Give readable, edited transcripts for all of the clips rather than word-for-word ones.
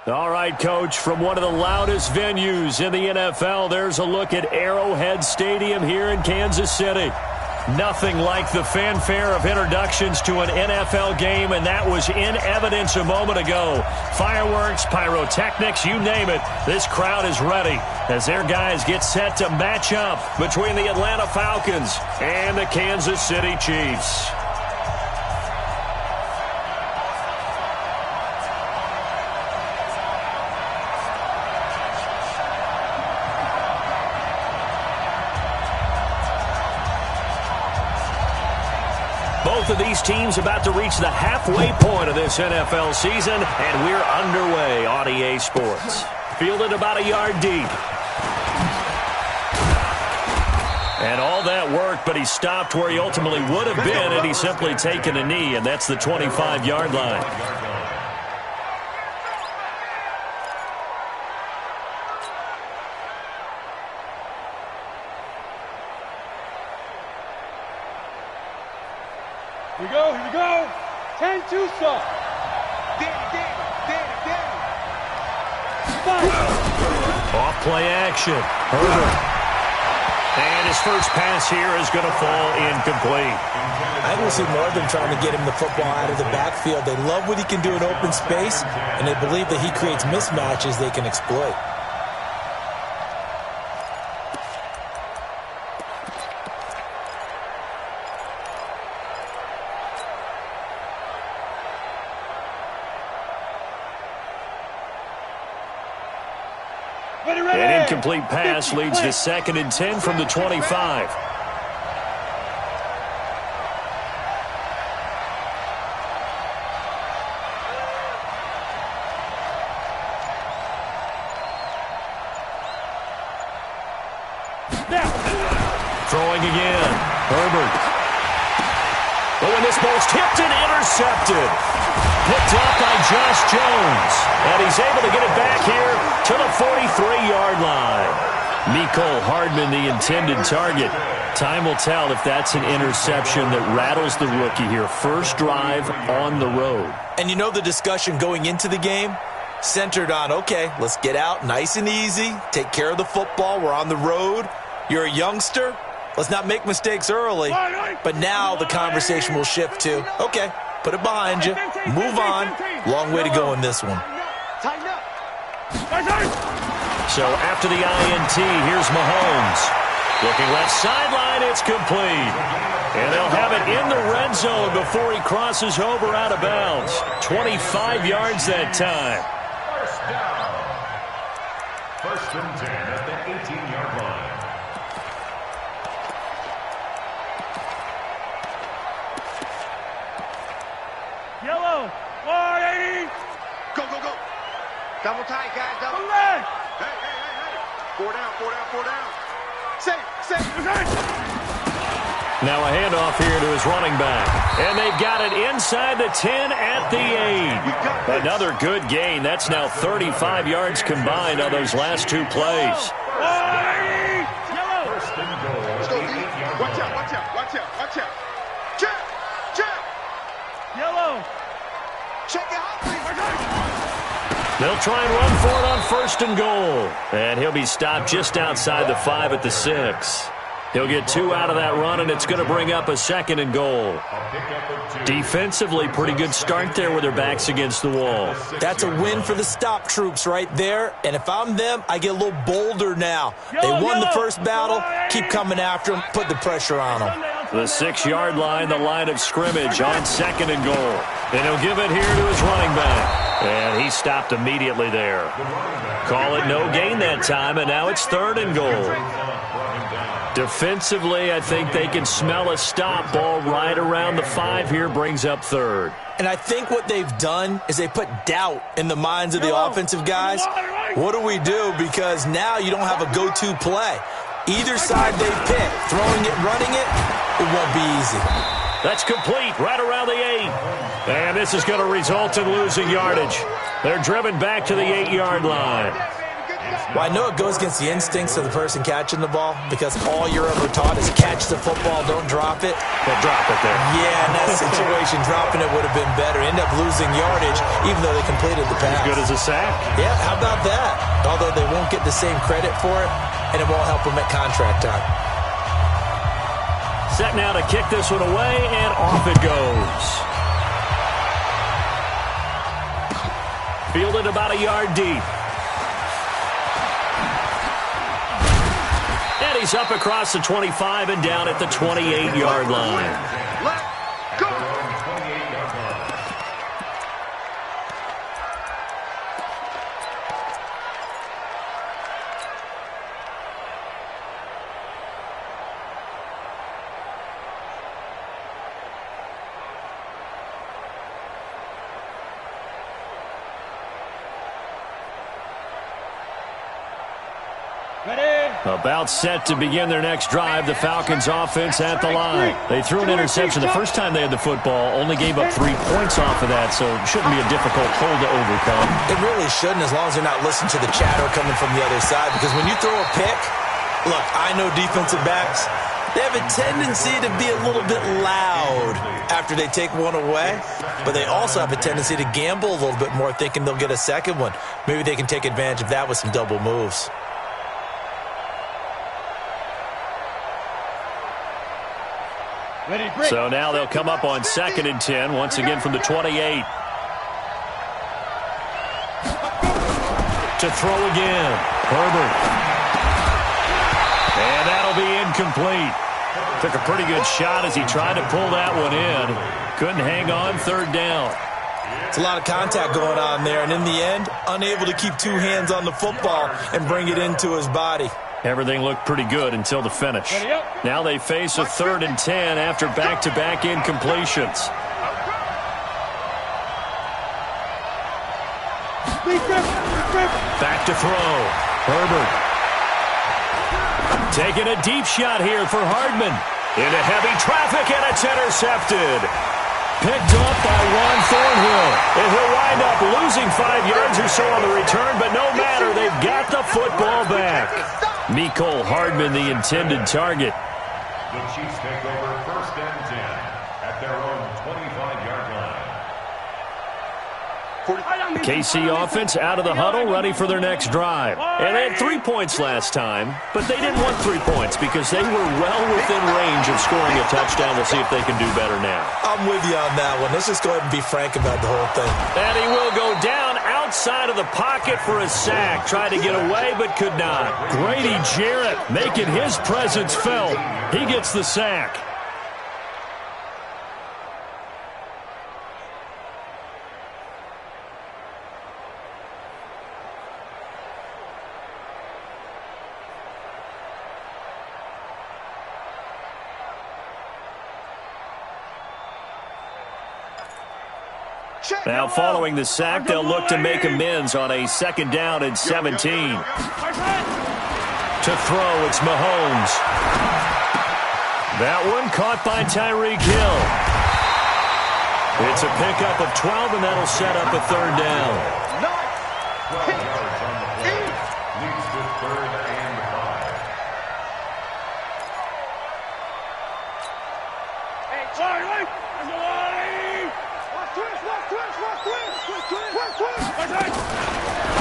All right, Coach, from one of the loudest venues in the NFL, there's a look at Arrowhead Stadium here in Kansas City. Nothing like the fanfare of introductions to an NFL game, and that was in evidence a moment ago. Fireworks, pyrotechnics, you name it. This crowd is ready as their guys get set to match up between the Atlanta Falcons and the Kansas City Chiefs. Both of these teams about to reach the halfway point of this NFL season, and we're underway on EA Sports. Fielded about a yard deep. And all that worked, but he stopped where he ultimately would have been, and he's simply taken a knee, and that's the 25-yard line. Here we go. 10-2 stop. Off play action. Herbert. And his first pass here is going to fall incomplete. I will see more of them trying to get him the football out of the backfield. They love what he can do in open space, and they believe that he creates mismatches they can exploit. An incomplete pass leads to 2nd and 10 from the 25. Throwing again. Herbert. Oh, and this ball's tipped and intercepted. Picked up by Josh Jones. And he's able to get it back here to the 43-yard line. Mecole Hardman, the intended target. Time will tell if that's an interception that rattles the rookie here. First drive on the road. And you know the discussion going into the game? Centered on, okay, let's get out nice and easy. Take care of the football. We're on the road. You're a youngster. Let's not make mistakes early. But now the conversation will shift to, okay, put it behind you. Move on. Long way to go in this one. So after the INT, here's Mahomes. Looking left sideline, it's complete. And they'll have it in the red zone before he crosses over out of bounds. 25 yards that time. First down. 1st and 10 at the 18-yard line. Yellow. 180. Go. Double tight, guys. Double. Hey. Hey. 4 down. Safe. Now a handoff here to his running back. And they've got it inside the 10 at the 8. Another good gain. That's now 35 yards combined on those last 2 plays. Yellow. First and goal. Let's go, D. Watch out. Check. Yellow. Check it out, please. They'll try and run for it on 1st and goal. And he'll be stopped just outside the 5 at the 6. He'll get 2 out of that run, and it's going to bring up a 2nd and goal. Defensively, pretty good start there with their backs against the wall. That's a win for the stop troops right there. And if I'm them, I get a little bolder now. They won the first battle. Keep coming after them. Put the pressure on them. The 6-yard line, the line of scrimmage on 2nd and goal. And he'll give it here to his running back. And he stopped immediately there. Call it no gain that time, and now it's 3rd and goal. Defensively, I think they can smell a stop ball right around the 5 here, brings up 3rd. And I think what they've done is they put doubt in the minds of the offensive guys. What do we do? Because now you don't have a go-to play. Either side they pick, throwing it, running it, it won't be easy. That's complete right around the 8. And this is going to result in losing yardage. They're driven back to the 8-yard line. Well, I know it goes against the instincts of the person catching the ball because all you're ever taught is catch the football, don't drop it. They'll drop it there. Yeah, in that situation, dropping it would have been better. End up losing yardage, even though they completed the pass. As good as a sack. Yeah, how about that? Although they won't get the same credit for it, and it won't help them at contract time. Set now to kick this one away, and off it goes. Fielded about a yard deep. And he's up across the 25 and down at the 28-yard line. Let's go. About set to begin their next drive, the Falcons offense at the line. They threw an interception the first time they had the football, only gave up 3 points off of that, so it shouldn't be a difficult hole to overcome. It really shouldn't, as long as they're not listening to the chatter coming from the other side, because when you throw a pick, look, I know defensive backs, they have a tendency to be a little bit loud after they take one away, but they also have a tendency to gamble a little bit more, thinking they'll get a second one. Maybe they can take advantage of that with some double moves. So now they'll come up on 2nd and 10, once again from the 28. To throw again, Herbert. And that'll be incomplete. Took a pretty good shot as he tried to pull that one in. Couldn't hang on, 3rd down. It's a lot of contact going on there, and in the end, unable to keep 2 hands on the football and bring it into his body. Everything looked pretty good until the finish. Now they face a 3rd and 10 after back-to-back incompletions. Back to throw. Herbert. Taking a deep shot here for Hardman. Into heavy traffic, and it's intercepted. Picked up by Juan Thornhill. And he'll wind up losing 5 yards or so on the return, but no matter, they've got the football back. Mecole Hardman, the intended target. The Chiefs take over 1st and 10 at their own 25-yard line. The KC offense out of the huddle, ready for their next drive. And they had 3 points last time, but they didn't want 3 points because they were well within range of scoring a touchdown. We'll see if they can do better now. I'm with you on that one. Let's just go ahead and be frank about the whole thing. And he will go down outside of the pocket for a sack. Tried to get away, but could not. Grady Jarrett making his presence felt. He gets the sack. Now following the sack, they'll look to make amends on a 2nd down and 17. To throw, it's Mahomes. That one caught by Tyreek Hill. It's a pickup of 12, and that'll set up a 3rd down. 12 yards on the play. Leads to 3rd and 5.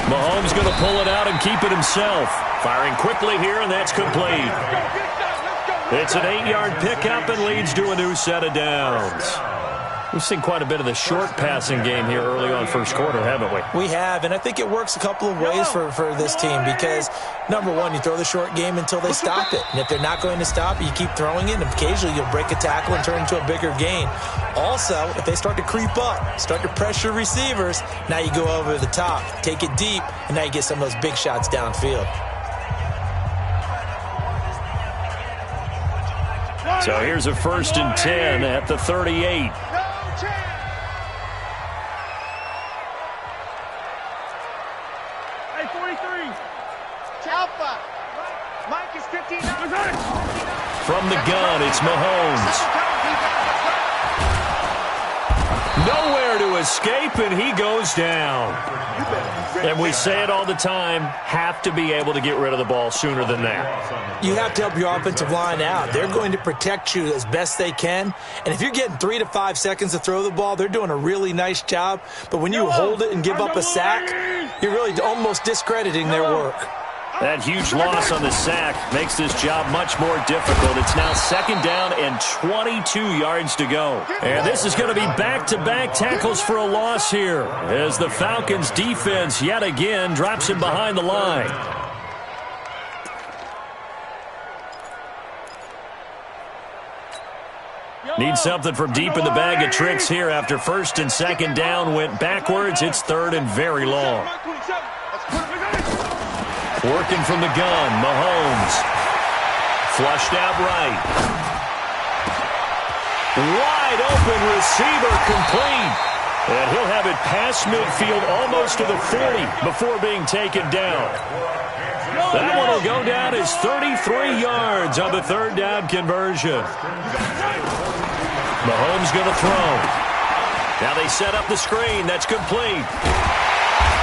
Mahomes going to pull it out and keep it himself. Firing quickly here, and that's complete. It's an 8-yard pickup and leads to a new set of downs. We've seen quite a bit of the short passing game here early on 1st quarter, haven't we? We have, and I think it works a couple of ways for this team because, number one, you throw the short game until they stop it. And if they're not going to stop it, you keep throwing it, and occasionally you'll break a tackle and turn into a bigger gain. Also, if they start to creep up, start to pressure receivers, now you go over the top, take it deep, and now you get some of those big shots downfield. So here's a 1st and 10 at the 38. From the gun, it's Mahomes. Nowhere to escape, and he goes down. And we say it all the time, have to be able to get rid of the ball sooner than that. You have to help your offensive line out. They're going to protect you as best they can. And if you're getting 3 to 5 seconds to throw the ball, they're doing a really nice job. But when you hold it and give up a sack, you're really almost discrediting their work. That huge loss on the sack makes this job much more difficult. It's now 2nd down and 22 yards to go. And this is going to be back-to-back tackles for a loss here as the Falcons defense yet again drops him behind the line. Need something from deep in the bag of tricks here after 1st and 2nd down went backwards. It's 3rd and very long. Working from the gun, Mahomes. Flushed out right. Wide open receiver complete. And he'll have it past midfield almost to the 40 before being taken down. That one will go down as 33 yards on the 3rd down conversion. Mahomes going to throw. Now they set up the screen. That's complete.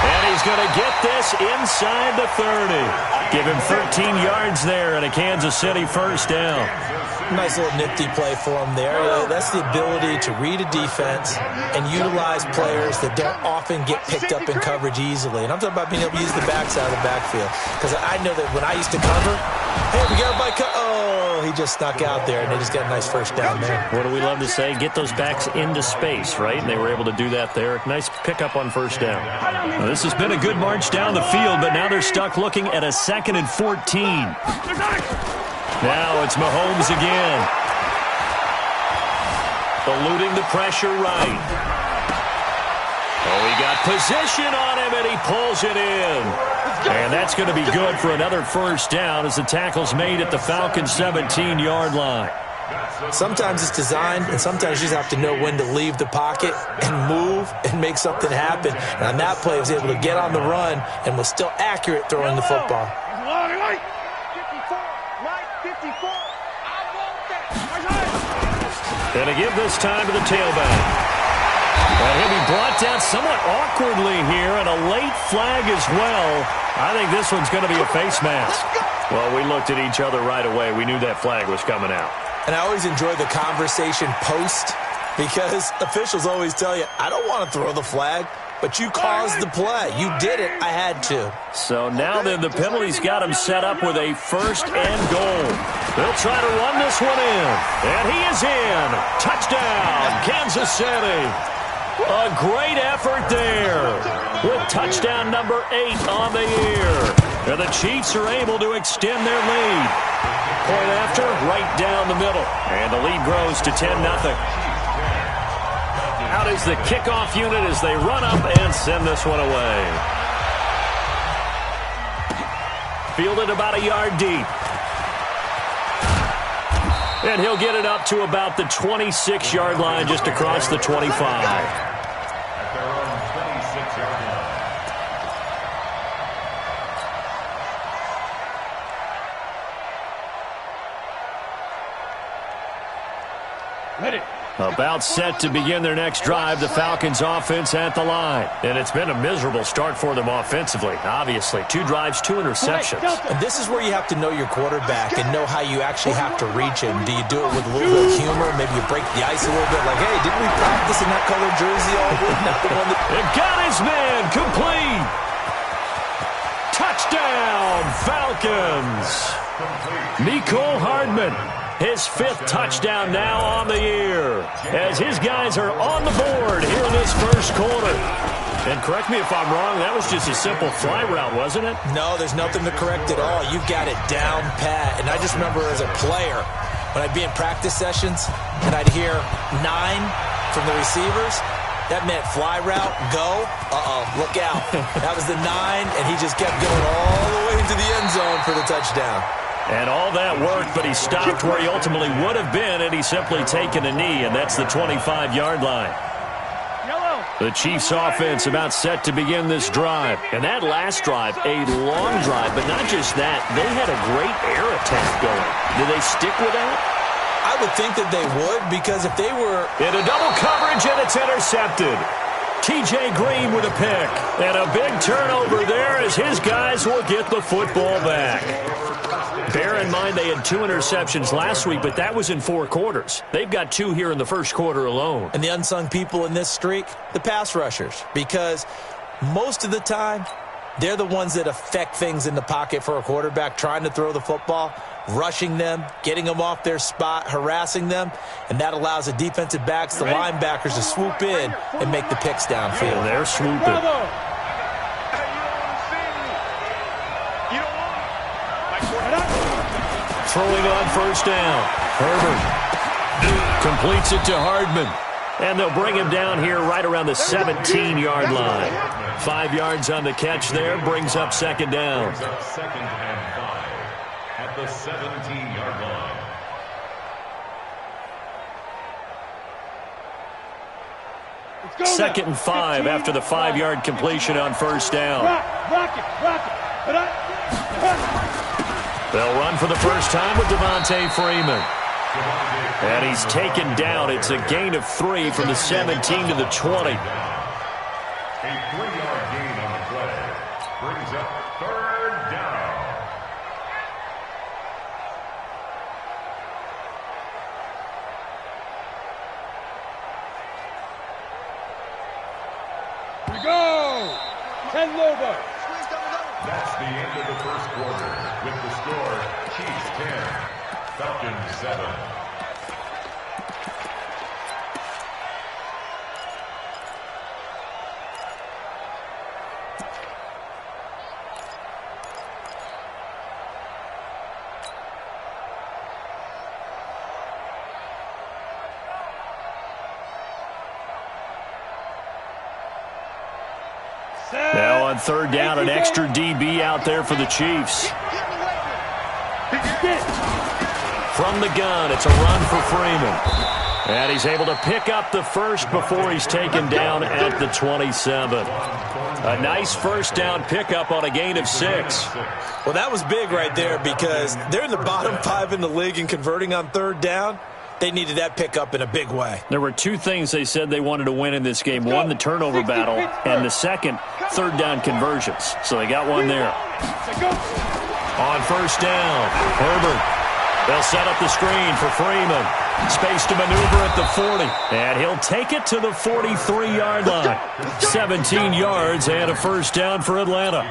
And he's going to get this inside the 30. Give him 13 yards there and a Kansas City 1st down. Nice little nifty play for him there. That's the ability to read a defense and utilize players that don't often get picked up in coverage easily. And I'm talking about being able to use the backside of the backfield. Because I know that when I used to cover, hey, we got everybody oh, he just snuck out there, and they just got a nice 1st down there. What do we love to say? Get those backs into space, right? And they were able to do that there. Nice pickup on 1st down. Well, this has been a good march down the field, but now they're stuck looking at a 2nd and 14. Now it's Mahomes again. Eluding the pressure right. Oh, he got position on him, and he pulls it in. And that's going to be good for another 1st down as the tackle's made at the Falcons' 17-yard line. Sometimes it's designed, and sometimes you just have to know when to leave the pocket and move and make something happen. And on that play, he was able to get on the run and was still accurate throwing the football. And to give this time to the tailback. And he'll be brought down somewhat awkwardly here, and a late flag as well. I think this one's going to be a face mask. Well, we looked at each other right away. We knew that flag was coming out. And I always enjoy the conversation post because officials always tell you, I don't want to throw the flag, but you caused the play. You did it. I had to. So now then the penalty's got him set up with a 1st and goal. They'll try to run this one in. And he is in. Touchdown, Kansas City. A great effort there with touchdown number 8 on the year. And the Chiefs are able to extend their lead. Point after, right down the middle. And the lead grows to 10-0. Out is the kickoff unit as they run up and send this one away. Fielded about a yard deep. And he'll get it up to about the 26-yard line just across the 25. At their own 26-yard line. Ready. About set to begin their next drive, the Falcons offense at the line. And it's been a miserable start for them offensively, obviously. 2 drives, 2 interceptions. And this is where you have to know your quarterback and know how you actually have to reach him. Do you do it with a little bit of humor? Maybe you break the ice a little bit like, hey, didn't we practice in that colored jersey all week? Not the one that... It got his man complete. Touchdown, Falcons. Nicole Hardman. His 5th touchdown now on the year as his guys are on the board here in this 1st quarter. And correct me if I'm wrong, that was just a simple fly route, wasn't it? No, there's nothing to correct at all. You've got it down pat. And I just remember as a player, when I'd be in practice sessions and I'd hear 9 from the receivers, that meant fly route, go, look out. That was the 9, and he just kept going all the way into the end zone for the touchdown. And all that worked, but he stopped where he ultimately would have been, and he's simply taken a knee, and that's the 25-yard line. The Chiefs offense about set to begin this drive. And that last drive, a long drive, but not just that. They had a great air attack going. Did they stick with that? I would think that they would, because if they were in a double coverage and it's intercepted. T.J. Green with a pick. And a big turnover there as his guys will get the football back. Bear in mind they had 2 interceptions last week, but that was in 4 quarters. They've got 2 here in the first quarter alone. And the unsung people in this streak, the pass rushers, because most of the time, they're the ones that affect things in the pocket for a quarterback, trying to throw the football, rushing them, getting them off their spot, harassing them, and that allows the defensive backs, the linebackers, to swoop in and make the picks downfield. They're swooping. Throwing on first down. Herbert completes it to Hardman. And they'll bring him down here right around the 17-yard line. 5 yards on the catch there, brings up second down. Second and 5 at the 17-yard line. Second and 5 after the 5-yard completion on first down. They'll run for the first time with Devontae Freeman. And he's taken down. It's a gain of 3 from the 17 to the 20. A 3-yard gain on the play brings up third down. We go! 10 over. That's the end of the first quarter with the score Chiefs 10, Falcons 7. Now on third down, an extra DB out there for the Chiefs. From the gun, it's a run for Freeman. And he's able to pick up the first before he's taken down at the 27. A nice first down pickup on a gain of 6. Well, that was big right there, because they're in the bottom 5 in the league in converting on third down. They needed that pickup in a big way. There were 2 things they said they wanted to win in this game. One, the turnover battle, and the second, third down conversions. So they got one there. On first down, Herbert. They'll set up the screen for Freeman. Space to maneuver at the 40. And he'll take it to the 43-yard line. 17 yards and a first down for Atlanta.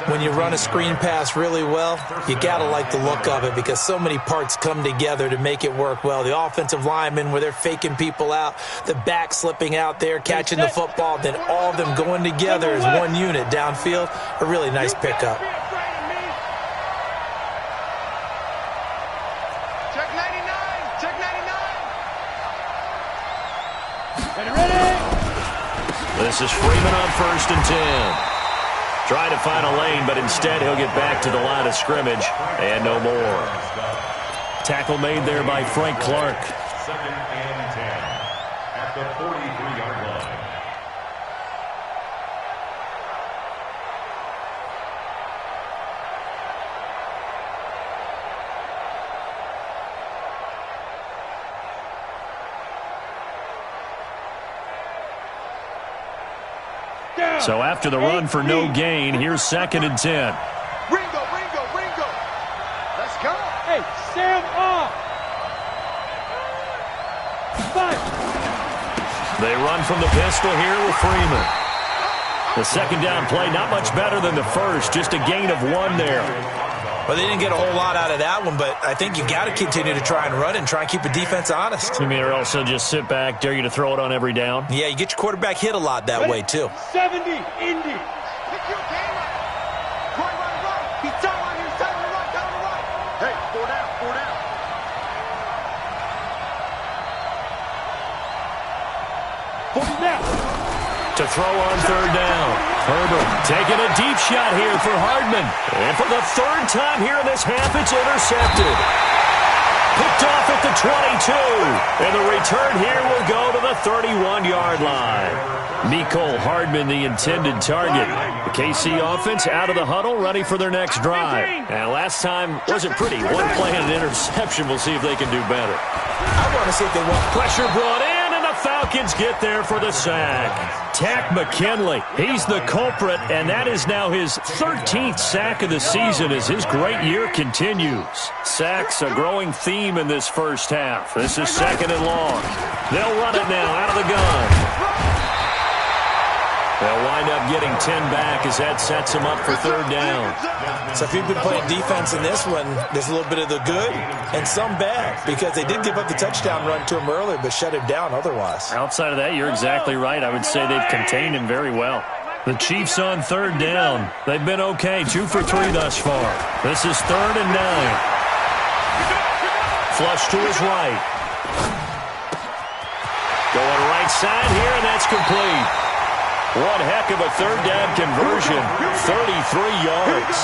When you run a screen pass really well, you got to like the look of it, because so many parts come together to make it work well. The offensive linemen, where they're faking people out, the back slipping out there, catching the football, then all of them going together as one unit downfield. A really nice pickup. Check 99. Check 99. Ready? This is Freeman on first and 10. Trying to find a lane, but instead he'll get back to the line of scrimmage and no more. Tackle made there by Frank Clark. Second and 10 at the 43-yard line. So after the run for no gain, here's second and 10. Ringo. Let's go. Hey, Sam off. 5. They run from the pistol here with Freeman. The second down play, not much better than the first, just a gain of 1 there. Well, they didn't get a whole lot out of that one, but I think you got to continue to try and run and try and keep the defense honest. You mean or also just sit back, dare you to throw it on every down? Yeah, you get your quarterback hit a lot that way, too. 70, Indy. Pick your game up. Right. He's down on here. Down on the right. Hey, 4 down. 40 now. To throw on third down. Herbert taking a deep shot here for Hardman. And for the third time here in this half, it's intercepted. Picked off at the 22. And the return here will go to the 31-yard line. Mecole Hardman, the intended target. The KC offense out of the huddle, ready for their next drive. And last time wasn't pretty. One play and an interception. We'll see if they can do better. I want to see if they want pressure brought in, and the Falcons get there for the sack. Tack McKinley, he's the culprit, and that is now his 13th sack of the season as his great year continues. Sacks a growing theme in this first half. This is second and long. They'll run it now out of the gun. They'll wind up getting 10 back as that sets them up for third down. So if you've been playing defense in this one, there's a little bit of the good and some bad because they did give up the touchdown run to him earlier but shut him down otherwise. Outside of that, you're exactly right. I would say they've contained him very well. The Chiefs on third down. They've been okay, 2 for 3 thus far. This is 3rd and 9. Flush to his right. Going right side here, and that's complete. One heck of a third down conversion, 33 yards.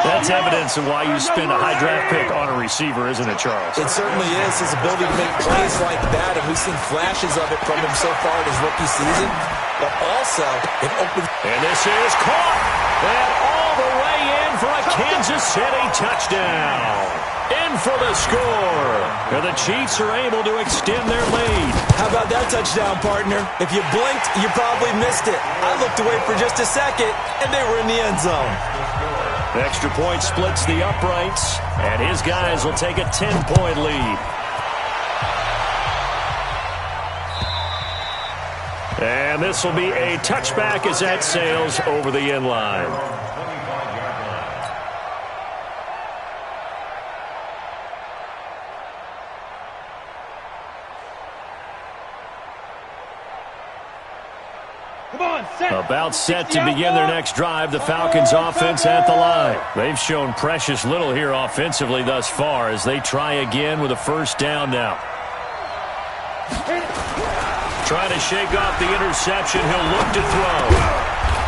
That's evidence of why you spend a high draft pick on a receiver, isn't it, Charles? It certainly is. His ability to make plays like that, and we've seen flashes of it from him so far in his rookie season. But also, it opens. And this is caught. And all the way in for a Kansas City touchdown. In for the score. And the Chiefs are able to extend their lead. How about that touchdown, partner? If you blinked, you probably missed it. I looked away for just a second, and they were in the end zone. The extra point splits the uprights, and his guys will take a 10-point lead. And this will be a touchback as that sails over the end line. About set to begin their next drive, the Falcons offense at the line. They've shown precious little here offensively thus far as they try again with a first down now. Trying to shake off the interception. He'll look to throw.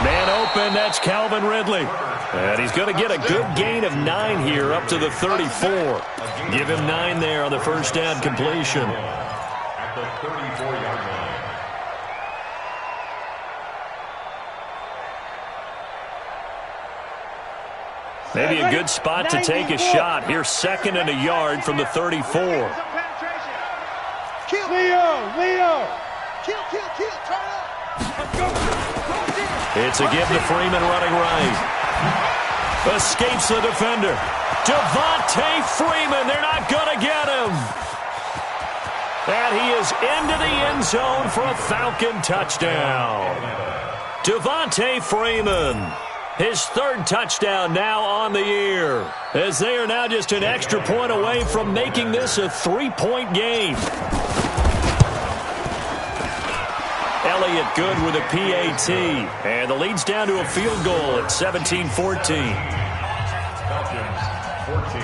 Man open, that's Calvin Ridley. And he's going to get a good gain of 9 here up to the 34. Give him 9 there on the first down completion. At the 34-yard line. Maybe a good spot to take a shot. Here's 2nd and a yard from the 34. Leo! It's a give to Freeman running right. Escapes the defender. Devontae Freeman. They're not going to get him. And he is into the end zone for a Falcon touchdown. Devontae Freeman. His 3rd touchdown now on the year, as they are now just an extra point away from making this a 3-point game. Elliott good with a PAT, and the lead's down to a field goal at 17-14. Falcons 14.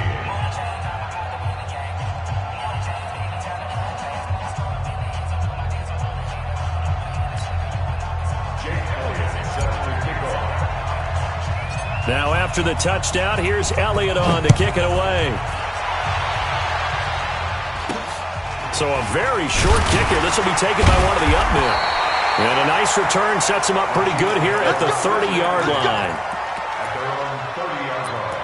Now after the touchdown, here's Elliott on to kick it away. So a very short kicker. This will be taken by one of the up men. And a nice return sets him up pretty good here at the 30-yard line. At their own 30-yard line.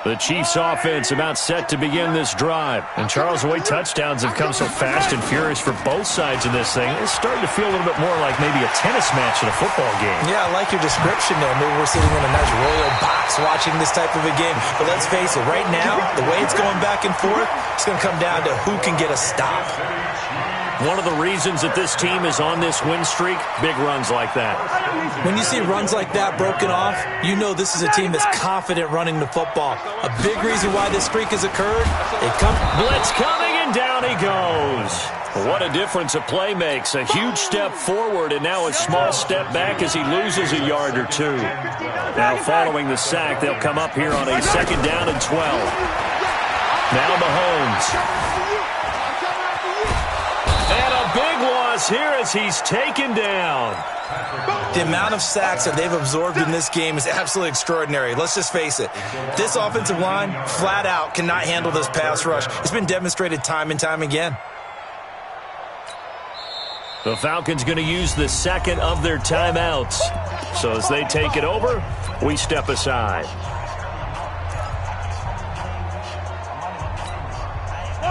The Chiefs offense about set to begin this drive. And Charles, the way touchdowns have come so fast and furious for both sides in this thing, it's starting to feel a little bit more like maybe a tennis match in a football game. Yeah, I like your description there. Maybe we're sitting in a nice royal box watching this type of a game. But let's face it, right now, the way it's going back and forth, it's going to come down to who can get a stop. One of the reasons that this team is on this win streak, big runs like that. When you see runs like that broken off, you know this is a team that's confident running the football. A big reason why this streak has occurred, blitz coming, and down he goes. What a difference a play makes. A huge step forward and now a small step back as he loses a yard or two. Now following the sack, they'll come up here on a 2nd down and 12. Now Mahomes. And a big loss here as he's taken down. The amount of sacks that they've absorbed in this game is absolutely extraordinary. Let's just face it. This offensive line, flat out, cannot handle this pass rush. It's been demonstrated time and time again. The Falcons going to use the second of their timeouts. So as they take it over, we step aside.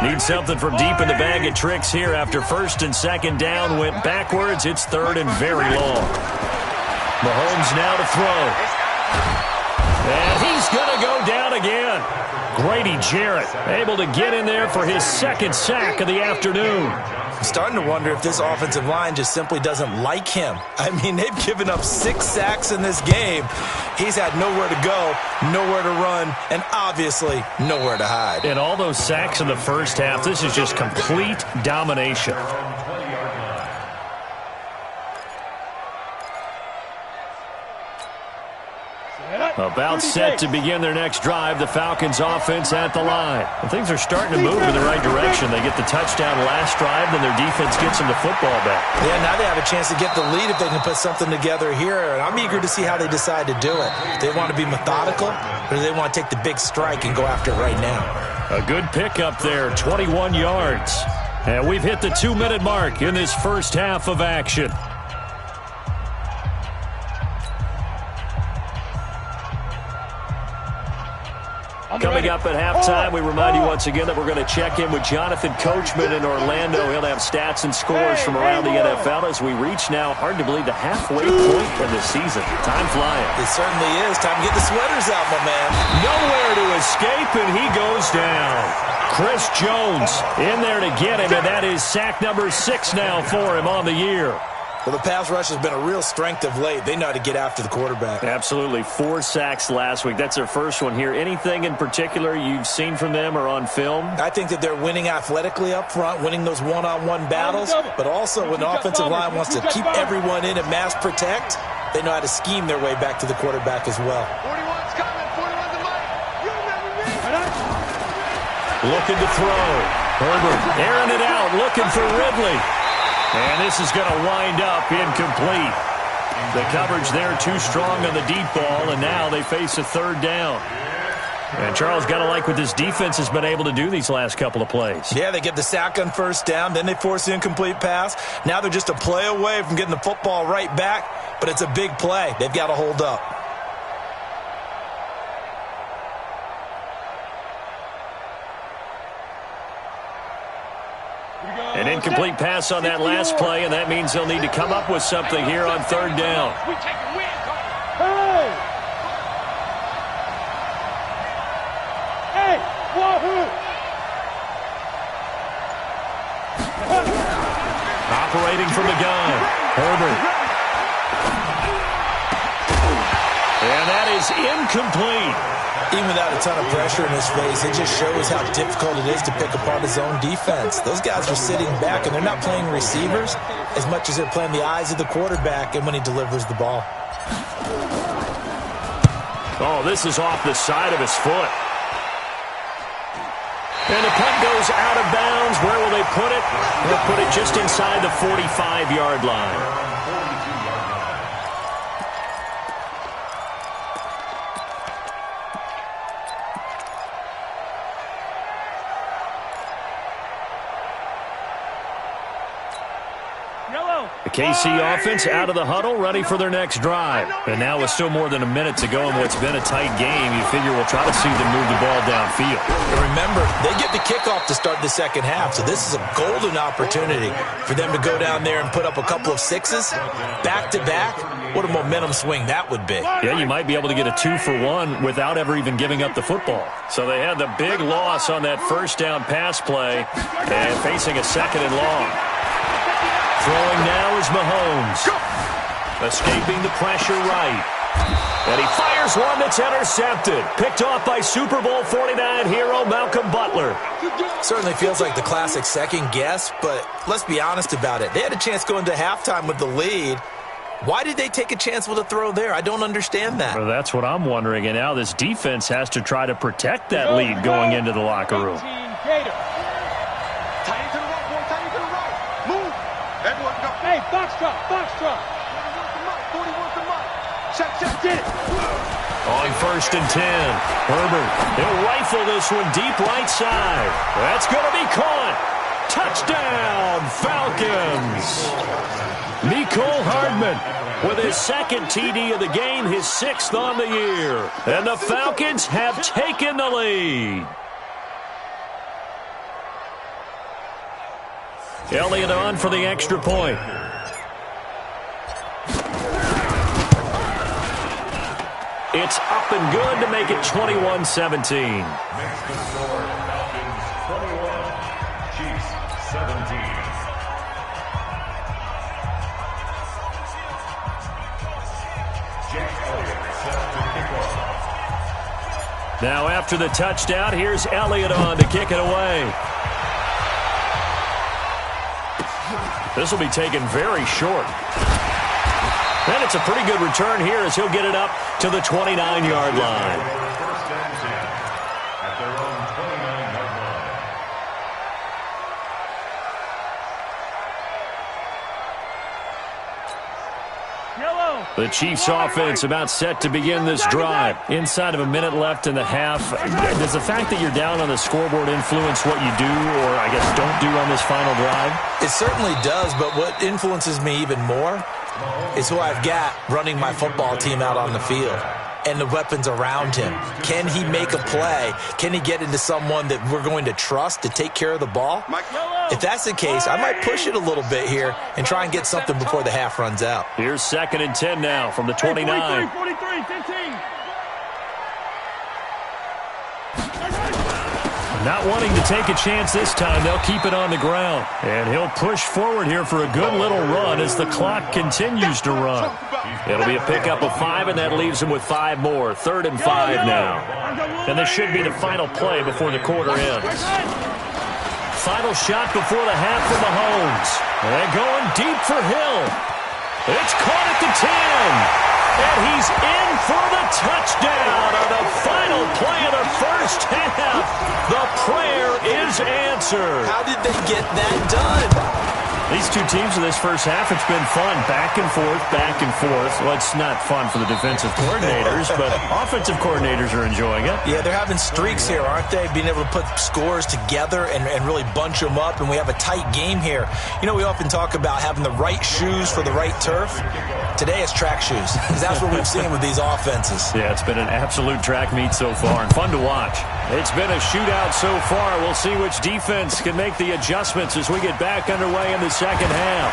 Need something from deep in the bag of tricks here after first and second down went backwards. It's third and very long. Mahomes now to throw. And he's going to go down again. Grady Jarrett able to get in there for his second sack of the afternoon. I'm starting to wonder if this offensive line just simply doesn't like him. I mean, they've given up 6 sacks in this game. He's had nowhere to go, nowhere to run, and obviously nowhere to hide. And all those sacks in the first half, this is just complete domination. About set to begin their next drive. The Falcons offense at the line. And things are starting to move in the right direction. They get the touchdown last drive, then their defense gets them the football back. Yeah, now they have a chance to get the lead if they can put something together here. And I'm eager to see how they decide to do it. Do they want to be methodical, or do they want to take the big strike and go after it right now? A good pickup there, 21 yards. And we've hit the 2-minute mark in this first half of action. Coming up at halftime, we remind you once again that we're going to check in with Jonathan Coachman in Orlando. He'll have stats and scores from around the NFL as we reach now, hard to believe, the halfway point in the season. Time flying. It certainly is. Time to get the sweaters out, my man. Nowhere to escape, and he goes down. Chris Jones in there to get him, and that is sack number 6 now for him on the year. Well, the pass rush has been a real strength of late. They know how to get after the quarterback. Absolutely. 4 sacks last week. That's their first one here. Anything in particular you've seen from them or on film? I think that they're winning athletically up front, winning those one-on-one battles, but also when the offensive line wants to keep everyone in and mass protect, they know how to scheme their way back to the quarterback as well. 41's coming. 41's the mic. You remember me? Looking to throw. Herbert airing it out, looking for Ridley. And this is going to wind up incomplete. The coverage there too strong on the deep ball, and now they face a third down. And Charles, got to like what this defense has been able to do these last couple of plays. Yeah, they get the sack on first down, then they force the incomplete pass. Now they're just a play away from getting the football right back, but it's a big play. They've got to hold up. An incomplete pass on that last play, and that means they'll need to come up with something here on third down. Hey! Wahoo! Operating from the gun, Herbert. And that is incomplete. Even without a ton of pressure in his face, it just shows how difficult it is to pick apart his own defense. Those guys are sitting back, and they're not playing receivers as much as they're playing the eyes of the quarterback and when he delivers the ball. Oh, this is off the side of his foot. And the punt goes out of bounds. Where will they put it? They'll put it just inside the 45-yard line. The KC offense out of the huddle, ready for their next drive. And now with still more than a minute to go in what's been a tight game, you figure we'll try to see them move the ball downfield. And remember, they get the kickoff to start the second half, so this is a golden opportunity for them to go down there and put up a couple of 6s back-to-back. What a momentum swing that would be. Yeah, you might be able to get a 2-for-1 without ever even giving up the football. So they had the big loss on that first down pass play and facing a second and long. Throwing now is Mahomes. Escaping the pressure right. And he fires one that's intercepted. Picked off by Super Bowl 49 hero Malcolm Butler. Certainly feels like the classic second guess, but let's be honest about it. They had a chance going to halftime with the lead, Why did they take a chance with a throw there? I don't understand that. Well, that's what I'm wondering. And now this defense has to try to protect that lead going into the locker room. Tight into the right, boy. Tight into the right. Move. Everyone go. Hey, box drop, box drop. 41 to Mike. Check, get it. On 1st and 10, Herbert, he'll rifle this one deep right side. That's going to be caught. Touchdown, Falcons. Mecole Hardman with his second TD of the game, his 6th on the year. And the Falcons have taken the lead. Elliott on for the extra point. It's up and good to make it 21-17. Makes the score Falcons 21, Chiefs 17. Jack Elliott set to kick off. Now after the touchdown, here's Elliott on to kick it away. This will be taken very short. And it's a pretty good return here as he'll get it up to the 29-yard line. First and 10 at their own 29-yard line. The Chiefs offense about set to begin this drive. Inside of a minute left in the half. Does the fact that you're down on the scoreboard influence what you do or, I guess, don't do on this final drive? It certainly does, but what influences me even more is who I've got running my football team out on the field and the weapons around him. Can he make a play? Can he get into someone that we're going to trust to take care of the ball? If that's the case, I might push it a little bit here and try and get something before the half runs out. Here's 2nd and 10 now from the 29. 43, 15. Not wanting to take a chance this time, they'll keep it on the ground. And he'll push forward here for a good little run as the clock continues to run. It'll be a pickup of 5, and that leaves him with 5 more. 3rd and 5 now. And this should be the final play before the quarter ends. Final shot before the half from Mahomes. And going deep for Hill. It's caught at the 10. And he's in for the touchdown on the final play of the first half. The prayer is answered. How did they get that done? These two teams in this first half, it's been fun. Back and forth, back and forth. Well, it's not fun for the defensive coordinators, but offensive coordinators are enjoying it. Yeah, they're having streaks here, aren't they? Being able to put scores together and really bunch them up, and we have a tight game here. You know, we often talk about having the right shoes for the right turf. Today it's track shoes, because that's what we've seen with these offenses. Yeah, it's been an absolute track meet so far, and fun to watch. It's been a shootout so far. We'll see which defense can make the adjustments as we get back underway in the second half.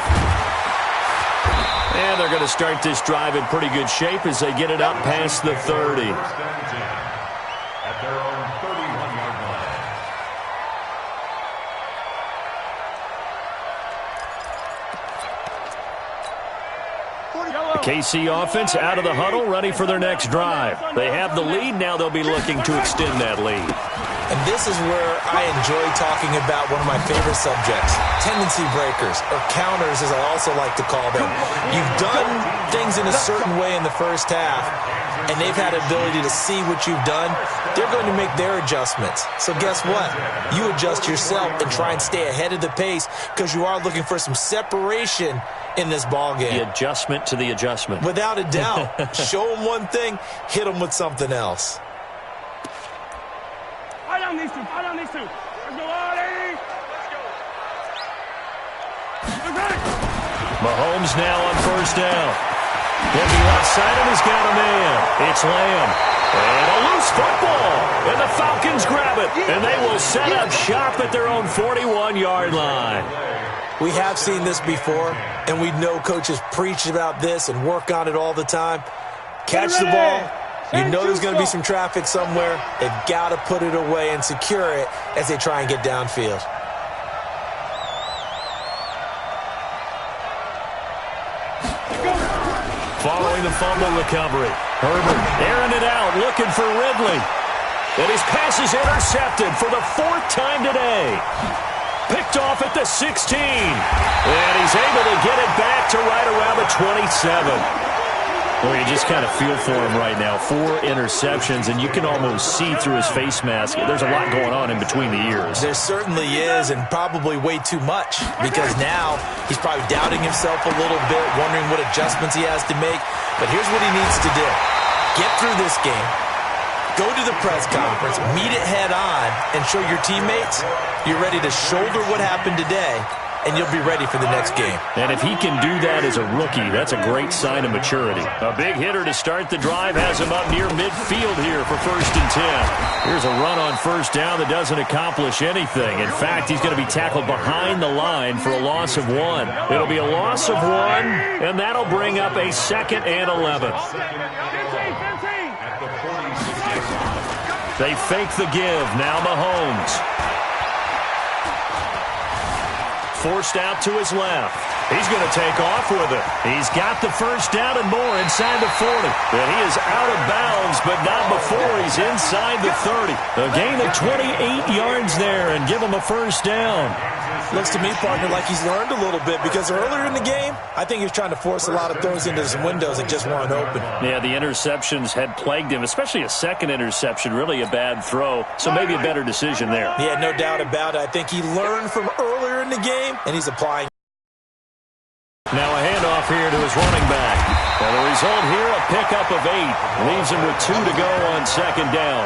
And they're going to start this drive in pretty good shape as they get it up past the 30. First and 10 at their own 31-yard line. The KC offense out of the huddle, ready for their next drive. They have the lead. Now they'll be looking to extend that lead. And this is where I enjoy talking about one of my favorite subjects, tendency breakers, or counters as I also like to call them. You've done things in a certain way in the first half, and they've had ability to see what you've done. They're going to make their adjustments. So guess what? You adjust yourself and try and stay ahead of the pace because you are looking for some separation in this ball game. The adjustment to the adjustment. Without a doubt. Show them one thing, hit them with something else. I don't need to. Let's go, Artie. Mahomes now on first down. Looking left side, and he's got a man. It's Lamb. And a loose football. And the Falcons grab it. And they will set up shop at their own 41-yard line. We have seen this before, and we know coaches preach about this and work on it all the time. Catch the ball. You know there's going to be some traffic somewhere. They've got to put it away and secure it as they try and get downfield. Following the fumble recovery, Herbert airing it out, looking for Ridley. And his pass is intercepted for the 4th time today. Picked off at the 16. And he's able to get it back to right around the 27. Well, you just kind of feel for him right now. 4 interceptions, and you can almost see through his face mask. There's a lot going on in between the ears. There certainly is, and probably way too much, because now he's probably doubting himself a little bit, wondering what adjustments he has to make. But here's what he needs to do. Get through this game, go to the press conference, meet it head on, and show your teammates you're ready to shoulder what happened today, and you'll be ready for the next game. And if he can do that as a rookie, that's a great sign of maturity. A big hitter to start the drive has him up near midfield here for 1st and 10. Here's a run on 1st down that doesn't accomplish anything. In fact, he's going to be tackled behind the line for a loss of 1. It'll be a loss of 1, and that'll bring up a 2nd and 11. They fake the give. Now Mahomes. Forced out to his left. He's going to take off with it. He's got the 1st down and more inside the 40. And he is out of bounds, but not before he's inside the 30. A gain of 28 yards there and give him a 1st down. Looks to me, partner, like he's learned a little bit, because earlier in the game, I think he was trying to force a lot of throws into some windows that just weren't open. Yeah, the interceptions had plagued him, especially a 2nd interception, really a bad throw. So maybe a better decision there. Yeah, no doubt about it. I think he learned from earlier in the game, and he's applying. Now a handoff here to his running back. And the result here, a pickup of 8. Leaves him with 2 to go on 2nd down.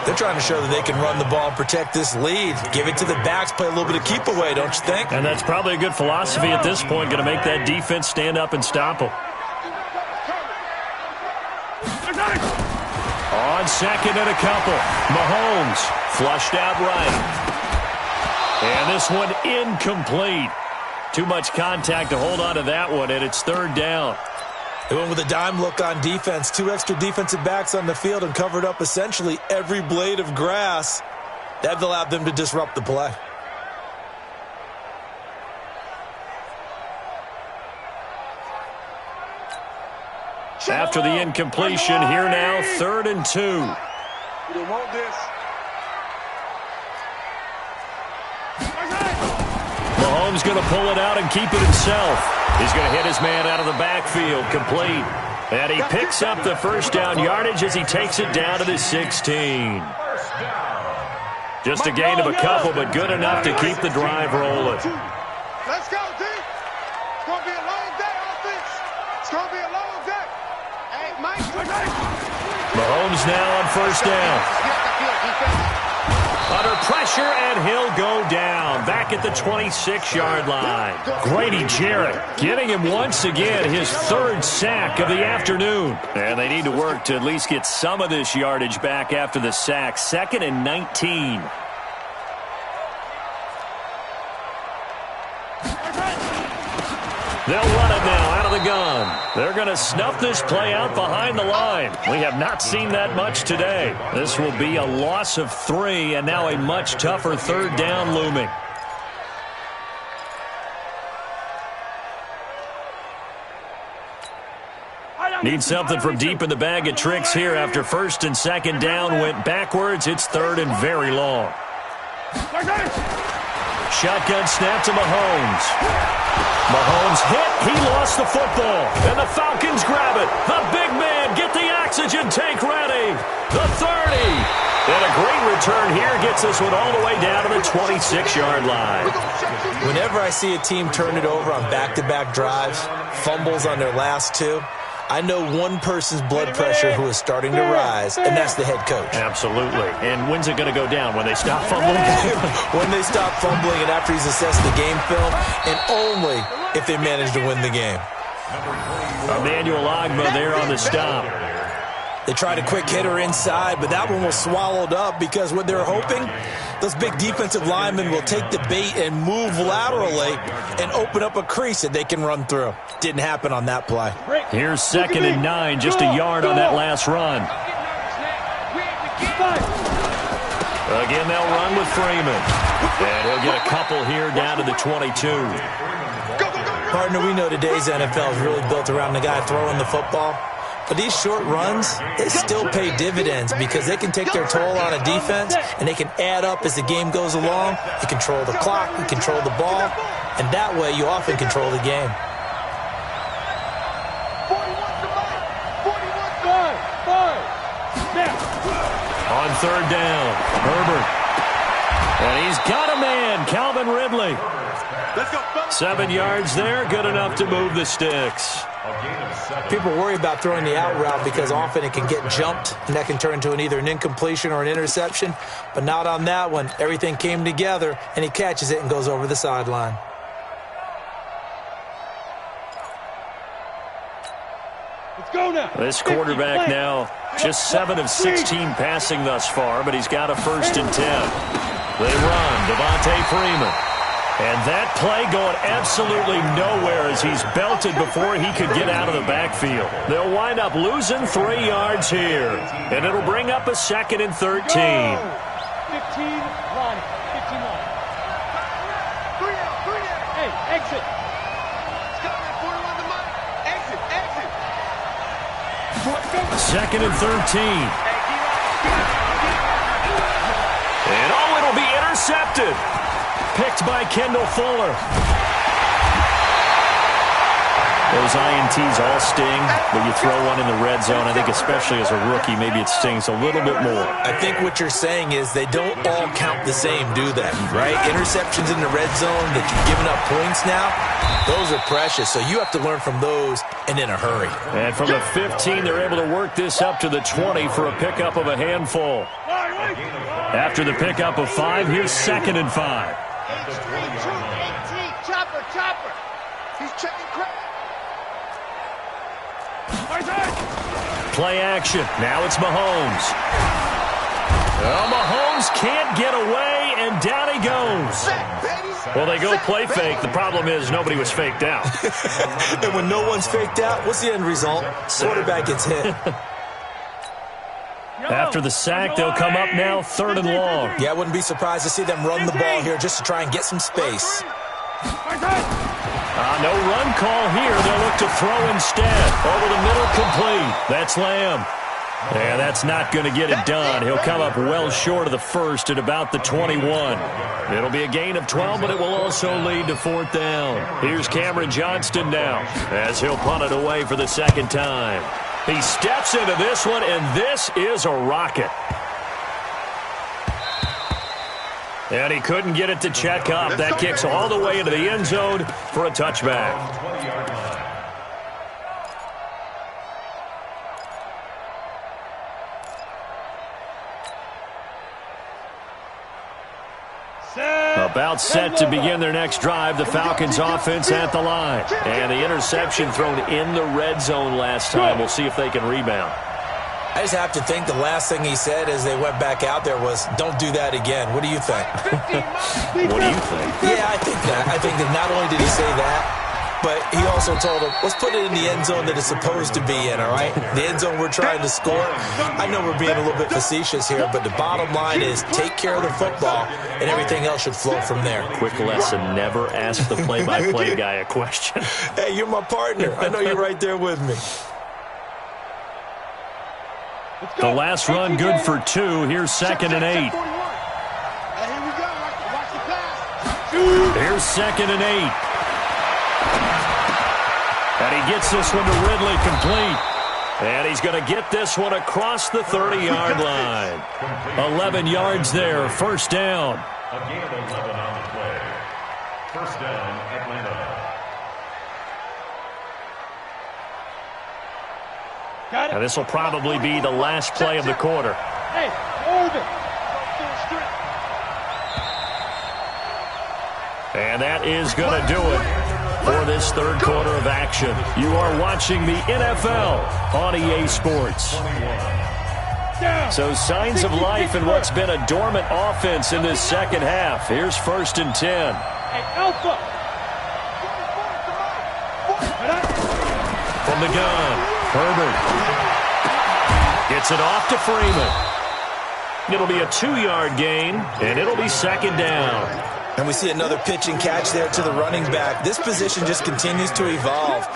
They're trying to show that they can run the ball and protect this lead. Give it to the backs, play a little bit of keep away, don't you think? And that's probably a good philosophy at this point, going to make that defense stand up and stop them. On 2nd and a couple, Mahomes flushed out right. And this one incomplete. Too much contact to hold on to that one, and it's 3rd down. They went with a dime look on defense. 2 extra defensive backs on the field and covered up essentially every blade of grass. That allowed them to disrupt the play. After the incompletion, here now, 3rd and 2. You don't want this. Mahomes going to pull it out and keep it himself. He's going to hit his man out of the backfield, complete. And he picks up the 1st down yardage as he takes it down to the 16. Just a gain of a couple, but good enough to keep the drive rolling. Let's go, team. It's going to be a long day, offense. It's going to be a long day. Hey, Mike. Mahomes now on 1st down. Under pressure, and he'll go down. Back at the 26-yard line. Grady Jarrett getting him once again his 3rd sack of the afternoon. And they need to work to at least get some of this yardage back after the sack. 2nd and 19. They'll run it now out of the gun. They're going to snuff this play out behind the line. We have not seen that much today. This will be a loss of 3, and now a much tougher 3rd down looming. Need something from deep in the bag of tricks here after 1st and 2nd down went backwards. It's 3rd and very long. Shotgun snap to Mahomes. Mahomes hit. He lost the football. And the Falcons grab it. The big man, get the oxygen tank ready. The 30. And a great return here gets this one all the way down to the 26-yard line. Whenever I see a team turn it over on back-to-back drives, fumbles on their last 2, I know one person's blood pressure who is starting to rise, and that's the head coach. Absolutely. And when's it going to go down? When they stop fumbling? When they stop fumbling and after he's assessed the game film, and only if they manage to win the game. Emmanuel Ogbah there on the stop. They tried a quick hitter inside, but that one was swallowed up because what they're hoping, those big defensive linemen will take the bait and move laterally and open up a crease that they can run through. Didn't happen on that play. Here's 2nd and 9, just a yard on that last run. Again, they'll run with Freeman. And he'll get a couple here down to the 22. Partner, we know today's NFL is really built around the guy throwing the football. But these short runs, they still pay dividends because they can take their toll on a defense, and they can add up as the game goes along. You control the clock, you control the ball, and that way you often control the game. On third down, Herbert. And he's got a man, Calvin Ridley. 7 yards there, good enough to move the sticks. People worry about throwing the out route because often it can get jumped, and that can turn into either an incompletion or an interception. But not on that one. Everything came together, and he catches it and goes over the sideline. Let's go now. This quarterback now just 7 of 16 passing thus far, but he's got a 1st and 10. They run, Devontae Freeman. And that play going absolutely nowhere as he's belted before he could get out of the backfield. They'll wind up losing 3 yards here, and it'll bring up a 2nd and 13. 15 line. 15 line. 3 out. Hey, exit. Exit. 2nd and 13. And oh, it'll be intercepted. Picked by Kendall Fuller. Those INTs all sting, but you throw one in the red zone. I think especially as a rookie, maybe it stings a little bit more. I think what you're saying is they don't all count the same, do they? Right? Interceptions in the red zone that you're giving up points now, those are precious. So you have to learn from those and in a hurry. And from the 15, they're able to work this up to the 20 for a pickup of a handful. After the pickup of 5, here's 2nd and 5. 18. Chopper. He's checking credit. Play action. Now it's Mahomes. Oh, Mahomes can't get away, and down he goes. Well, they go play fake. The problem is nobody was faked out. And when no one's faked out, what's the end result? Quarterback gets hit. After the sack, they'll come up now 3rd and long. Yeah, I wouldn't be surprised to see them run the ball here just to try and get some space. No run call here. They'll look to throw instead. Over the middle, complete. That's Lamb. Yeah, that's not going to get it done. He'll come up well short of the 1st at about the 21. It'll be a gain of 12, but it will also lead to 4th down. Here's Cameron Johnston now as he'll punt it away for the 2nd time. He steps into this one, and this is a rocket. And he couldn't get it to check up. That kicks all the way into the end zone for a touchback. About set to begin their next drive. The Falcons offense at the line. And the interception thrown in the red zone last time. We'll see if they can rebound. I just have to think the last thing he said as they went back out there was, don't do that again. What do you think? What do you think? Yeah, I think that. I think that not only did he say that, but he also told him, let's put it in the end zone that it's supposed to be in, all right? The end zone we're trying to score. I know we're being a little bit facetious here, but the bottom line is take care of the football, and everything else should flow from there. Quick lesson, never ask the play-by-play guy a question. Hey, you're my partner. I know you're right there with me. The last run good for 2. Here's 2nd and 8. Here we go. Watch the pass. Here's 2nd and 8. And he gets this one to Ridley complete. And he's going to get this one across the 30-yard line. 11 yards there, 1st down. Again, 11 on the play. 1st down, Atlanta. Now this will probably be the last play of the quarter. Hey, hold it. And that is going to do it for this 3rd quarter of action. You are watching the NFL on EA Sports. So signs of life in what's been a dormant offense in this 2nd half. Here's 1st and 10. Hey, Alpha. From the gun. Herbert gets it off to Freeman. It'll be a 2-yard gain, and it'll be 2nd down. And we see another pitch and catch there to the running back. This position just continues to evolve.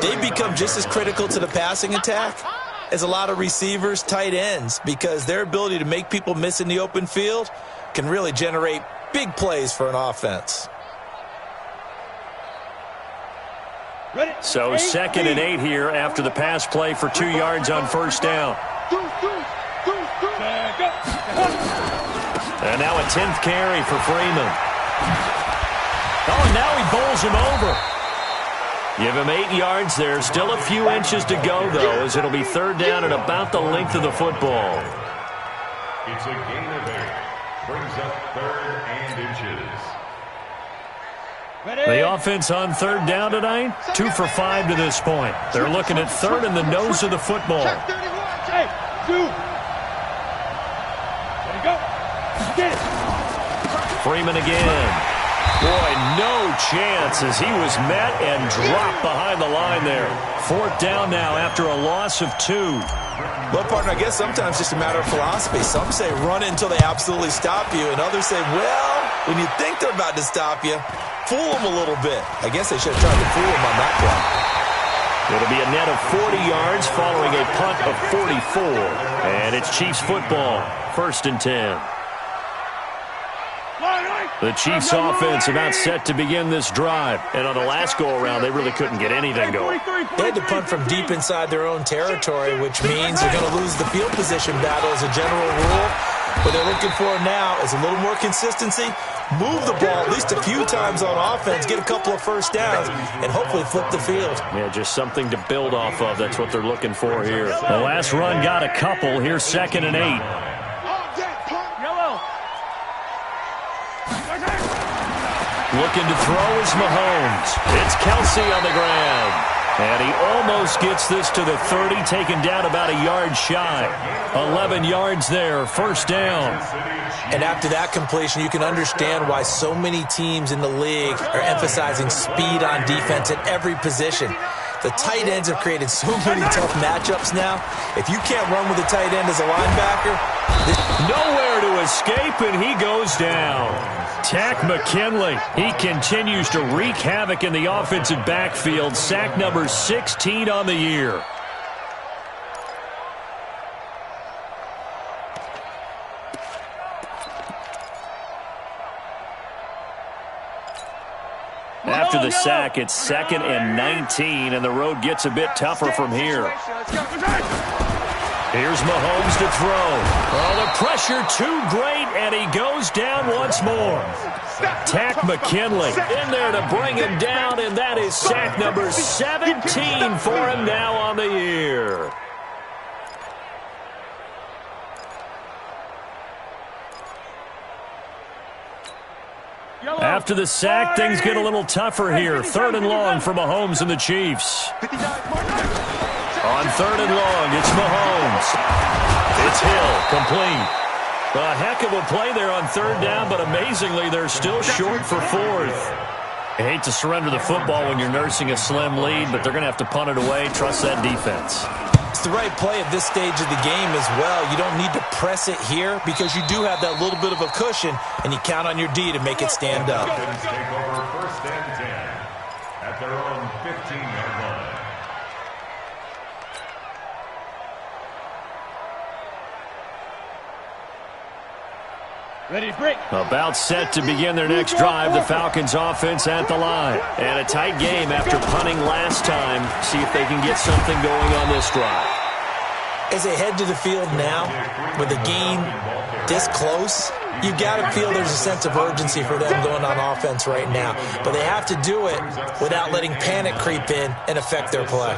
They become just as critical to the passing attack is a lot of receivers, tight ends, because their ability to make people miss in the open field can really generate big plays for an offense. So 2nd and 8 here after the pass play for 2 yards on first down. And now a 10th carry for Freeman. Oh, and now he bowls him over. Give him 8 yards there. Still a few inches to go, though, as it'll be 3rd down and about the length of the football. It's a gain of 8. Brings up 3rd and inches. The offense on 3rd down tonight, 2 for 5 to this point. They're looking at 3rd in the nose of the football. Hey, 2. There you go. Get it. Freeman again. Boy, no chance as he was met and dropped behind the line there. 4th down now after a loss of 2. Well, partner, I guess sometimes just a matter of philosophy. Some say run it until they absolutely stop you, and others say, well, when you think they're about to stop you, fool them a little bit. I guess they should have tried to fool them on that play. It'll be a net of 40 yards following a punt of 44. And it's Chiefs football, 1st and 10. The Chiefs offense about set to begin this drive. And on the last go-around, they really couldn't get anything going. They had to punt from deep inside their own territory, which means they're going to lose the field position battle as a general rule. What they're looking for now is a little more consistency, move the ball at least a few times on offense, get a couple of first downs, and hopefully flip the field. Yeah, just something to build off of. That's what they're looking for here. The last run got a couple. Here's 2nd and 8. Looking to throw is Mahomes. It's Kelsey on the ground. And he almost gets this to the 30, taken down about a yard shy. 11 yards there, 1st down. And after that completion, you can understand why so many teams in the league are emphasizing speed on defense at every position. The tight ends have created so many tough matchups now. If you can't run with a tight end as a linebacker, nowhere to escape, and he goes down. Tack McKinley. He continues to wreak havoc in the offensive backfield. Sack number 16 on the year. After the sack, it's 2nd and 19, and the road gets a bit tougher from here. Here's Mahomes to throw. Oh, the pressure too great, and he goes down once more. Tack McKinley in there to bring him down, and that is sack number 17 for him now on the year. After the sack, things get a little tougher here. 3rd and long for Mahomes and the Chiefs. On 3rd and long, it's Mahomes. It's Hill, complete. A heck of a play there on 3rd down, but amazingly, they're still short for 4th. I hate to surrender the football when you're nursing a slim lead, but they're going to have to punt it away. Trust that defense. It's the right play at this stage of the game as well. You don't need to press it here because you do have that little bit of a cushion, and you count on your D to make it stand up. Take over 1st and 10 at their own 15-yard line. Ready to break. About set to begin their next drive, the Falcons offense at the line. And a tight game after punting last time. See if they can get something going on this drive. As they head to the field now, with the game this close, you got to feel there's a sense of urgency for them going on offense right now. But they have to do it without letting panic creep in and affect their play.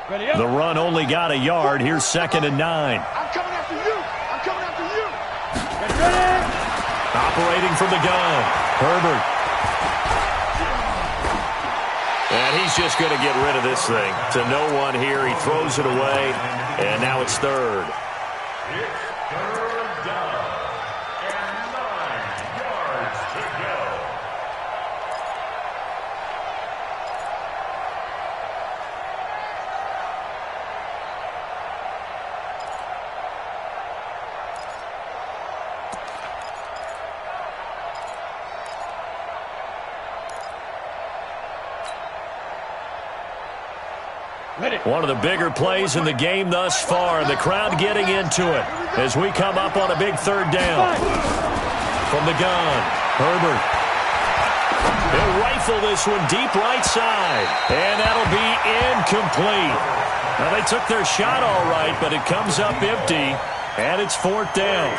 The run only got a yard. Here's 2nd and 9. I'm coming after you. I'm coming after you. Ready. Operating from the gun, Herbert. And he's just going to get rid of this thing. To no one here. He throws it away, and now it's 3rd. It's 3rd down and 9 yards to go. One of the bigger plays in the game thus far. The crowd getting into it as we come up on a big third down. From the gun, Herbert. He'll rifle this one deep right side. And that'll be incomplete. Now, they took their shot all right, but it comes up empty, and it's 4th down.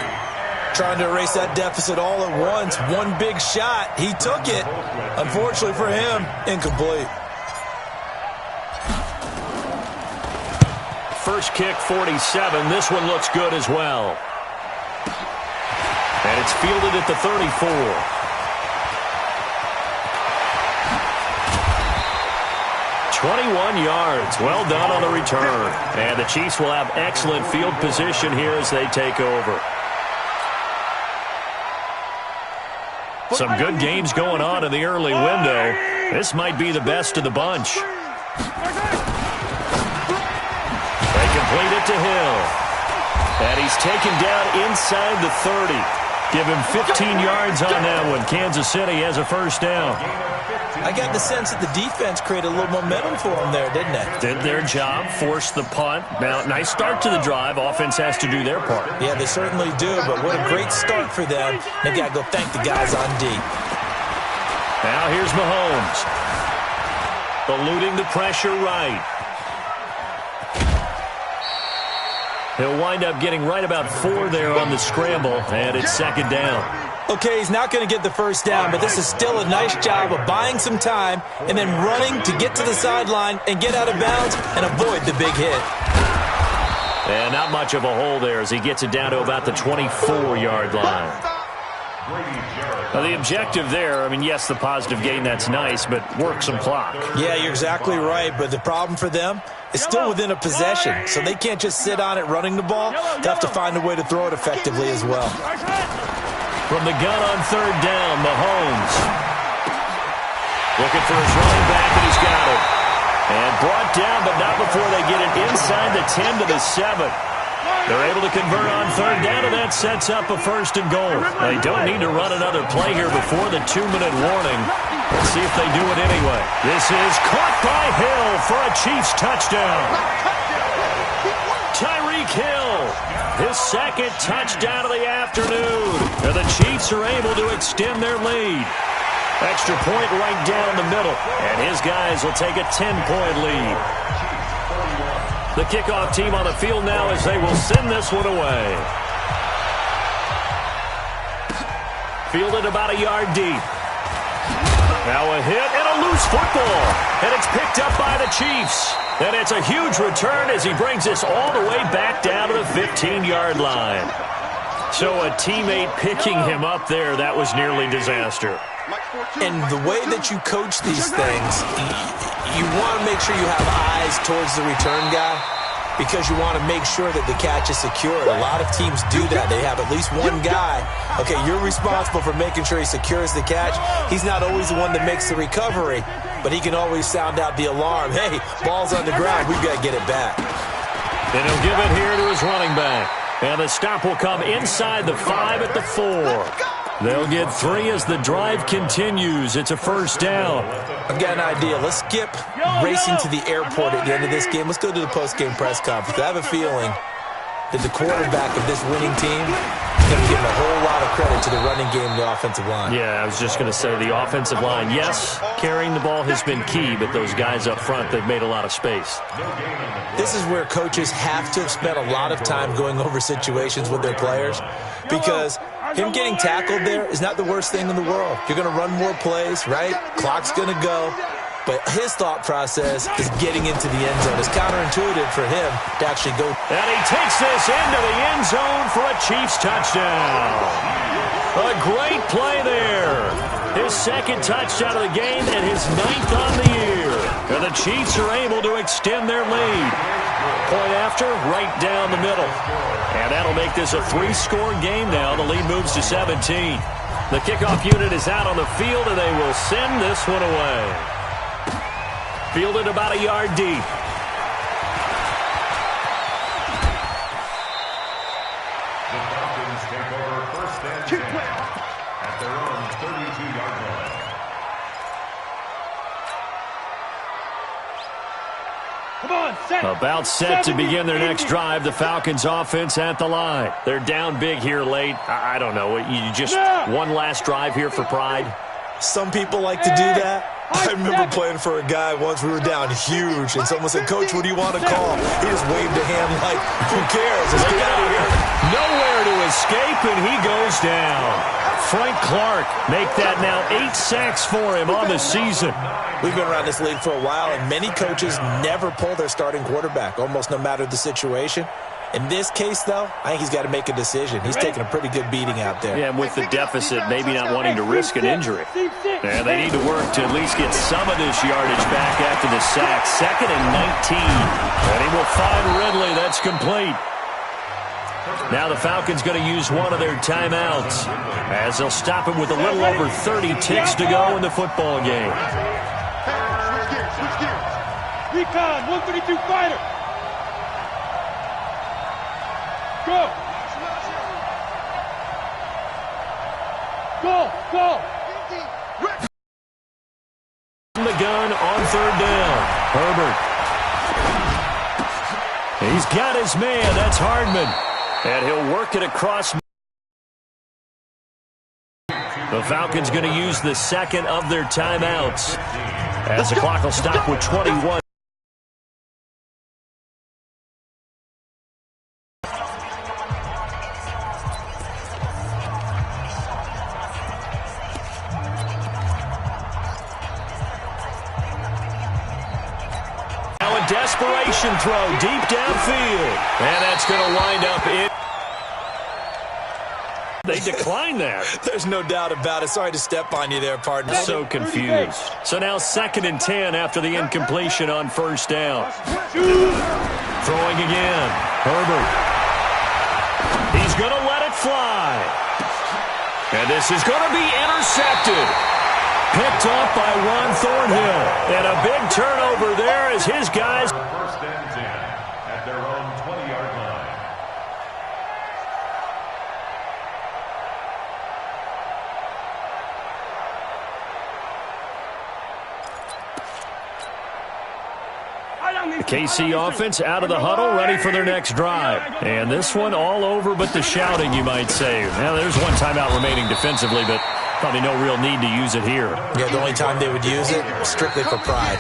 Trying to erase that deficit all at once. One big shot. He took it. Unfortunately for him, incomplete. First kick, 47. This one looks good as well. And it's fielded at the 34. "21 yards. Well done on the return. And the Chiefs will have excellent field position here as they take over. Some good games going on in the early window. This might be the best of the bunch. They complete it to Hill. And he's taken down inside the 30. Give him 15 yards on that one. Kansas City has a first down. I got the sense that the defense created a little momentum for them there, didn't they? Did their job, forced the punt. Now, nice start to the drive. Offense has to do their part. Yeah, they certainly do, but what a great start for them. They've got to go thank the guys on D. Now here's Mahomes. Eluding the pressure right. He'll wind up getting right about 4 there on the scramble, and it's 2nd down. Okay, he's not going to get the first down, but this is still a nice job of buying some time and then running to get to the sideline and get out of bounds and avoid the big hit. And not much of a hole there as he gets it down to about the 24-yard line. Now, the objective there, I mean, yes, the positive gain, that's nice, but work some clock. Yeah, you're exactly right, but the problem for them is still within a possession, so they can't just sit on it running the ball. They have to find a way to throw it effectively as well. From the gun on 3rd down, Mahomes. Looking for his running back, and he's got it. And brought down, but not before they get it inside the 10 to the 7. They're able to convert on 3rd down, and that sets up a 1st and goal. They don't need to run another play here before the 2-minute warning. Let's see if they do it anyway. This is caught by Hill for a Chiefs touchdown. Tyreek Hill, his 2nd touchdown of the afternoon. And the Chiefs are able to extend their lead. Extra point right down the middle. And his guys will take a 10-point lead. The kickoff team on the field now as they will send this one away. Fielded about a yard deep. Now a hit and a loose football. And it's picked up by the Chiefs. And it's a huge return as he brings this all the way back down to the 15-yard line. So a teammate picking him up there, that was nearly disaster. And the way that you coach these things, you want to make sure you have eyes towards the return guy because you want to make sure that the catch is secured. A lot of teams do that. They have at least one guy. Okay, you're responsible for making sure he secures the catch. He's not always the one that makes the recovery, but he can always sound out the alarm. Hey, ball's on the ground. We've got to get it back. And he'll give it here to his running back. And the stop will come inside the 5 at the 4. They'll get 3 as the drive continues. It's a 1st down. I've got an idea. Let's skip racing to the airport at the end of this game. Let's go to the post-game press conference. I have a feeling that the quarterback of this winning team is going to give a whole lot of credit to the running game and the offensive line. Yeah, I was just going to say the offensive line. Yes, carrying the ball has been key, but those guys up front, they've made a lot of space. This is where coaches have to have spent a lot of time going over situations with their players because him getting tackled there is not the worst thing in the world. You're going to run more plays, right? Clock's going to go. But his thought process is getting into the end zone. It's counterintuitive for him to actually go. And he takes this into the end zone for a Chiefs touchdown. A great play there. His 2nd touchdown of the game and his 9th on the year. And the Chiefs are able to extend their lead. Point after, right down the middle. And that'll make this a 3-score game now. The lead moves to 17. The kickoff unit is out on the field, and they will send this one away. Fielded about a yard deep. The Falcons take over 1st and 10 at their own 32-yard line. Come on, set. About set to begin their next drive. The Falcons offense at the line. They're down big here late. I don't know. You just one last drive here for pride? Some people like to do that. I remember playing for a guy once. We were down huge, and someone said, "Coach, what do you want to call?" He just waved a hand like, "Who cares? Let's get out of here." Nowhere to escape, and he goes down. Frank Clark make that now 8 sacks for him on the season. We've been around this league for a while, and many coaches never pull their starting quarterback, almost no matter the situation. In this case, though, I think he's got to make a decision. He's taking a pretty good beating out there. Yeah, with the deficit, maybe not wanting to risk an injury. And they need to work to at least get some of this yardage back after the sack. 2nd and 19. And he will find Ridley. That's complete. Now the Falcons going to use one of their timeouts as they'll stop him with a little over 30 ticks to go in the football game. Switch gears, switch gears. Recon, 132 fighter. Go. Go, go. The gun on 3rd down. Herbert. He's got his man. That's Hardman. And he'll work it across. The Falcons going to use the 2nd of their timeouts as the clock will stop with 21. Desperation throw deep downfield. And that's going to wind up in. They declined that. There's no doubt about it. Sorry to step on you there, partner. So confused. So now 2nd and 10 after the incompletion on 1st down. Throwing again. Herbert. He's going to let it fly. And this is going to be intercepted. Picked off by Ron Thornhill. And a big turnover there as his guys. 1st and 10 at their own 20-yard line. The KC offense out of the huddle, ready for their next drive. And this one all over but the shouting, you might say. Now, there's one timeout remaining defensively, but probably no real need to use it here. Yeah, the only time they would use it, strictly for pride.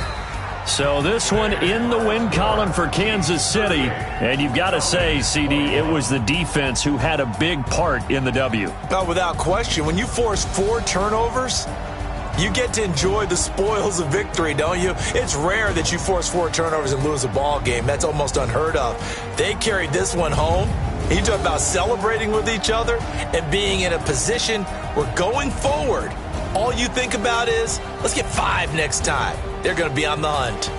So this one in the win column for Kansas City. And you've got to say, CD, it was the defense who had a big part in the W. No, without question. When you force 4 turnovers, you get to enjoy the spoils of victory, don't you? It's rare that you force 4 turnovers and lose a ball game. That's almost unheard of. They carried this one home. You talk about celebrating with each other and being in a position where going forward, all you think about is, let's get 5 next time. They're going to be on the hunt.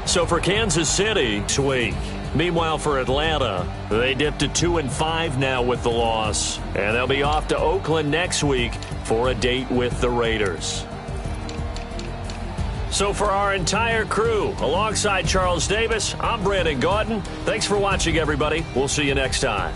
So for Kansas City, sweet. Meanwhile, for Atlanta, they dipped to 2-5 now with the loss. And they'll be off to Oakland next week for a date with the Raiders. So for our entire crew, alongside Charles Davis, I'm Brandon Gautin. Thanks for watching, everybody. We'll see you next time.